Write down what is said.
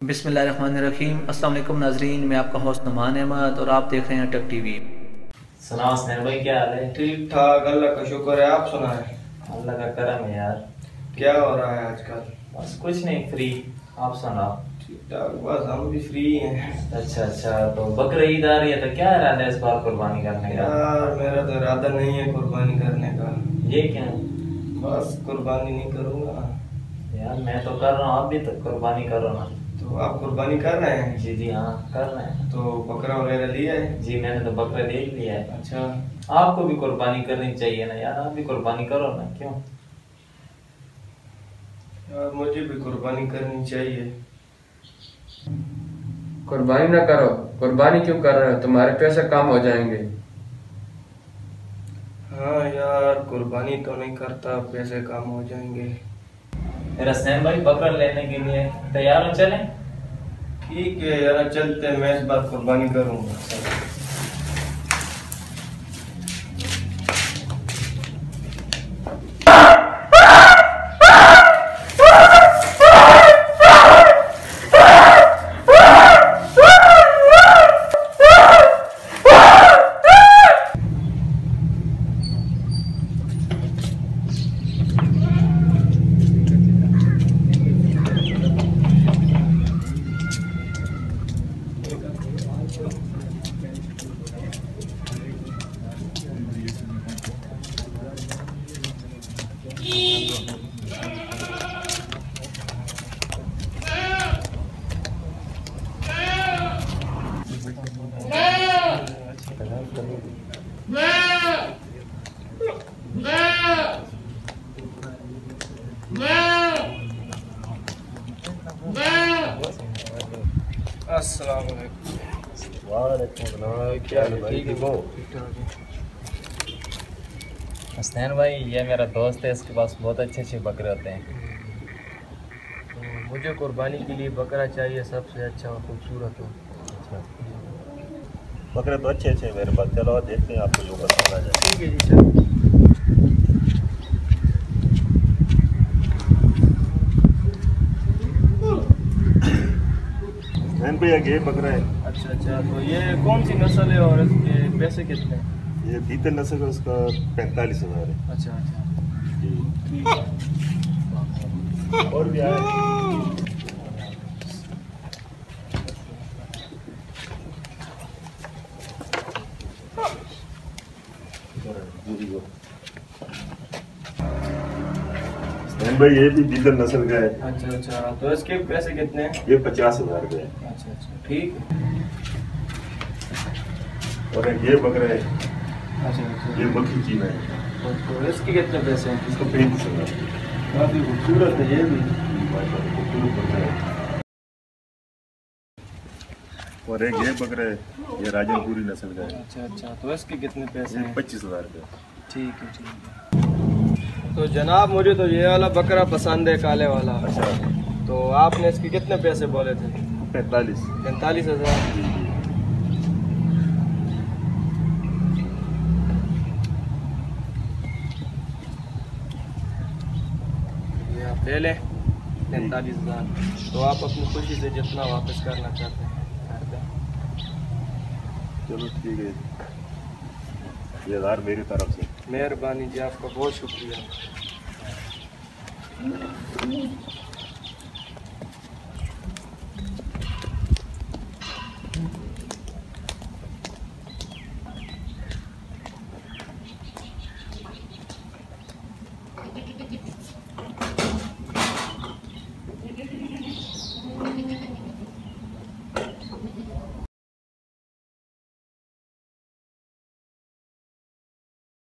बिस्मिल्लाहिर्रहमानिर्रहीम। अस्सलाम वालेकुम नाजरीन, मैं आपका होस्ट नुमान अहमद और आप देख रहे हैं अटक टीवी। सुनाओ स्नेह भाई, क्या हाल है? ठीक ठाक, अल्लाह का शुक्र है। आप सुनाएं? अल्लाह का करम है यार। क्या हो रहा है आजकल? बस कुछ नहीं, फ्री। आप सुनाओ? ठीक ठाक, बस हम भी फ्री हैं। अच्छा, तो बकरा ईद आ रही है तो क्या इरादा है इस बार कुर्बानी करने का? यार मेरा तो इरादा नहीं है कुर्बानी करने का। ये क्या? बस कुर्बानी नहीं करूँगा। यार मैं तो कर रहा हूँ, आप भी तो कुर्बानी करो ना। तो आप कुर्बानी कर रहे हैं? जी हाँ, कर रहे हैं। तो बकरा वगैरह लिया है? जी मैंने तो बकरा ले लिया है। अच्छा, आपको भी कुर्बानी करनी चाहिए ना यार, आप भी कुर्बानी करो ना। क्यों? यार मुझे भी कुर्बानी करनी चाहिए। कुर्बानी ना करो। कुर्बानी क्यों कर रहे हो? तुम्हारे पैसे कम हो जाएंगे। हाँ यार, कुर्बानी तो नहीं करता, पैसे कम हो जाएंगे। मेरा स्नेह भाई बकरा लेने के लिए तैयार हो, चलें? ठीक है यार, चलते हैं। मैं इस बार कुर्बानी करूँगा। अस्सलाम वालेकुम। वालेकुम सलाम। क्या हाल है? ठीक है। हसनैन भाई, ये मेरा दोस्त है, इसके पास बहुत अच्छे बकरे होते हैं। तो मुझे कुर्बानी के लिए बकरा चाहिए, सबसे अच्छा और खूबसूरत हो। अच्छा, बकरे तो अच्छे हैं मेरे पास। चलो देखते हैं आपको जो पसंद आ जाए। ठीक है जी सर। भैया ये बकरा है। अच्छा, तो ये कौन सी नस्ल है और इसके पैसे कितने हैं? ये बीतल नस्ल का, उसका 45,000 है। अच्छा, जी ठीक है। और भी आए। भाई ये भी बीतल नस्ल का है। अच्छा, तो इसके पैसे कितने हैं? ये 50,000 का है। अच्छा, ठीक है। और एक ये बकरा है, अच्छा, ये मक्खी चीना है। तो इसके कितने पैसे हैं? इसको 35,000। काफी खूबसूरत है ये भी। खूबसूरत बकरा है। और एक ये बकरा है, ये राजनपुरी नस्ल का है। अच्छा, तो इसके कितने पैसे हैं? 25,000 का। ठीक है। तो जनाब, मुझे तो ये वाला बकरा पसंद है, काले वाला। अच्छा, तो आपने इसके कितने पैसे बोले थे? 45,000। ये आप ले लें 45,000। तो आप अपनी खुशी से जितना वापस करना चाहते हैं कर दें। चलो ठीक है, ये 1000 मेरी तरफ से। मेहरबानी जी, आपका बहुत शुक्रिया।